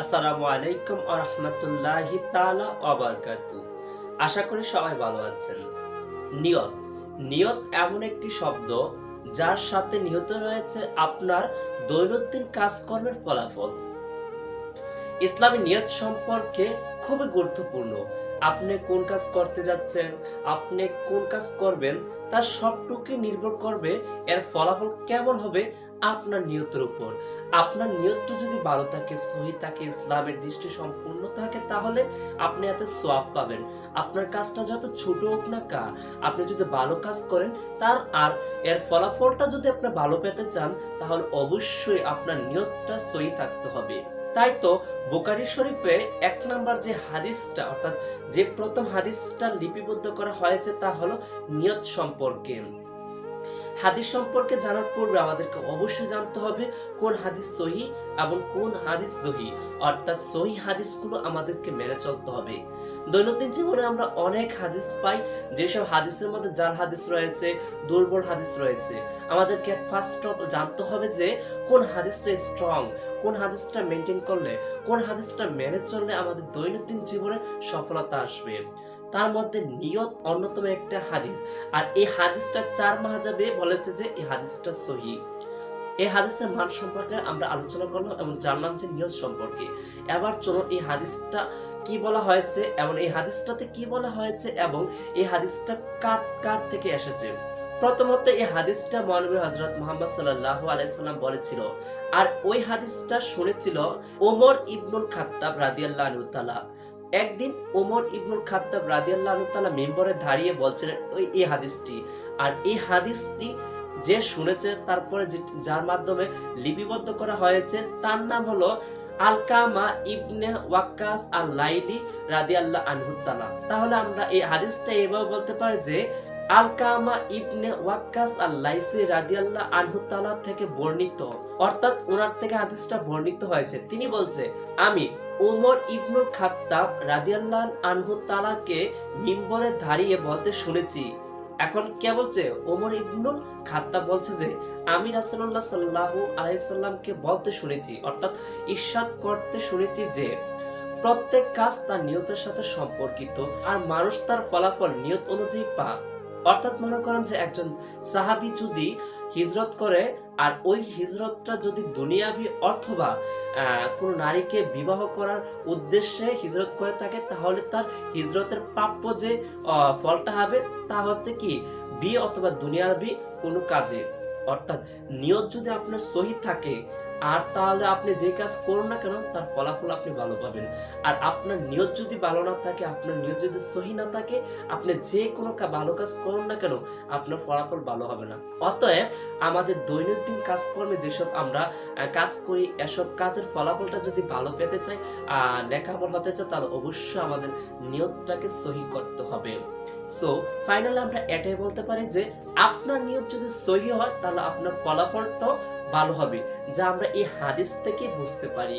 আসসালামু আলাইকুম ওয়া রাহমাতুল্লাহি তাআলা ওয়া বারাকাতুহু। আশা করি সবাই ভালো আছেন। নিয়ত নিয়ত এমন একটি শব্দ যার সাথে নিহিত রয়েছে আপনার দৈনন্দিন কাজকর্মের ফলাফল। ইসলামী নিয়ত সম্পর্কে খুবই গুরুত্বপূর্ণ। আপনি কোন কাজ করতে যাচ্ছেন, আপনি কোন কাজ করবেন, তার সবটুকুই নির্ভর করবে এর ফলাফল কেমন হবে আপনার নিয়তের উপর। আপনার নিয়তটা যদি ভালো থাকে, সহি থাকে, ইসলামের দৃষ্টি সম্পূর্ণ থাকে, তাহলে আপনি এতে সওয়াব পাবেন। আপনার কাজটা যত ছোট হোক না কা, আপনি যদি ভালো কাজ করেন আর এর ফলাফলটা যদি আপনি ভালো পেতে চান, তাহলে অবশ্যই আপনার নিয়তটা সহি থাকতে হবে। তাই তো বুখারী শরীফে ১ নাম্বার যে হাদিসটা, অর্থাৎ যে প্রথম হাদিসটা লিপিবদ্ধ করা হয়েছে তা হলো নিয়ত সম্পর্কে। হাদিস সম্পর্কে জানার পূর্বে আমাদেরকে অবশ্যই জানতে হবে কোন হাদিস সহি এবং কোন হাদিস সহি, অর্থাৎ সহি হাদিসগুলো আমাদেরকে মেনে চলতে হবে। দৈনন্দিন জীবনে আমরা অনেক হাদিস পাই, যেসব হাদিসের মধ্যে জাল হাদিস রয়েছে, দুর্বল হাদিস রয়েছে। আমাদেরকে ফার্স্ট অফ জানতে হবে যে কোন হাদিসটা স্ট্রং, কোন হাদিসটা মেনটেন করলে, কোন হাদিসটা মেনে চললে আমাদের দৈনন্দিন জীবনে সফলতা আসবে। তার মধ্যে নিয়ত অন্যতম একটা হাদিস, আর এই হাদিসটা ৪ মাযহাবে বলেছে যে এই হাদিসটা সহি। এই হাদিসের মান সম্পর্কে আমরা আলোচনা করলাম এবং জানলাম যে নিয়ত সম্পর্কে। এবার চলুন এই হাদিসটা কি বলা হয়েছে এবং এই হাদিসটাতে কি বলা হয়েছে এবং এই হাদিসটা কার থেকে এসেছে। প্রথমত এই হাদিসটা মহানবী হযরত মুহাম্মদ সাল্লাল্লাহু আলাইহি সাল্লাম বলেছিল, আর ওই হাদিসটা শুনেছিল ওমর ইবনুল খাত্তাব রাদিয়াল্লাহু আনহু তাআলা। একদিন ওমর ইবনুল খাত্তাব রাদিয়াল্লাহু আনহু তাআলা মিম্বরে দাঁড়িয়ে বলছিলেন এই হাদিসটি, আর এই হাদিসটি যে শুনেছে তারপরে যার মাধ্যমে লিপিবদ্ধ করা হয়েছে তার নাম হলো আলকামা ইবনে ওয়াক্কাস আল-লাইলি রাদিয়াল্লাহু আনহু তাআলা। তাহলে আমরা এই হাদিসটা এভাবে বলতে পারি যে আলকামা ইবনে ওয়াক্কাস আল-লাইসি রাদিয়াল্লাহু আনহু তাআলা থেকে বর্ণিত, অর্থাৎ ওনার থেকে হাদিসটা বর্ণিত হয়েছে। তিনি বলছে, আমি ওমর ইবনুল খাত্তাব রাদিয়াল্লাহু আনহু তাআলাকে মিম্বরে দাঁড়িয়ে বলতে শুনেছি। এখন কে বলছে? ওমর ইবনুল খাত্তাব বলছে যে আমি রাসূলুল্লাহ সাল্লাল্লাহু আলাইহি সাল্লামকে বলতে শুনেছি, অর্থাৎ ইরশাদ করতে শুনেছি যে প্রত্যেক কাজ তার নিয়তের সাথে সম্পর্কিত, আর মানুষ তার ফলাফল নিয়ত অনুযায়ী পায়। অর্থাৎ মনে করেন যে একজন সাহাবী যদি হিজরত করে, আর ওই হিজরতটা যদি দুনিয়াবি অথবা কোন নারীকে বিবাহ করার উদ্দেশ্যে হিজরত করে থাকে, তাহলে তার হিজরতের প্রাপ্য যে ফলটা হবে তা হচ্ছে কি বিয়ে অথবা দুনিয়াবি কোনো কাজে। অর্থাৎ নিয়ত যদি আপনার সহি থাকে, আর তাহলে আপনি যে কাজ করুন না কেন তার ফলাফল আপনি ভালো পাবেন। আর আপনার নিয়ত যদি ভালো না থাকে, আপনার নিয়ত যদি সহি না থাকে, আপনি যে কোনো ভালো কাজ করুন না কেন আপনার ফলাফল ভালো হবে না। অতএব আমাদের দৈনন্দিন কাজকর্মে যেসব আমরা কাজ করি, এসব কাজের ফলাফলটা যদি ভালো পেতে চাই, নেকামল হতে চাই, তাহলে অবশ্যই আমাদের নিয়তটাকে সহি করতে হবে। সো ফাইনালি আমরা এটাই বলতে পারি যে আপনার নিয়ত যদি সহি হয় তাহলে আপনার ফলাফলটাও ভালো হবে, যা আমরা এই হাদিস থেকে বুঝতে পারি।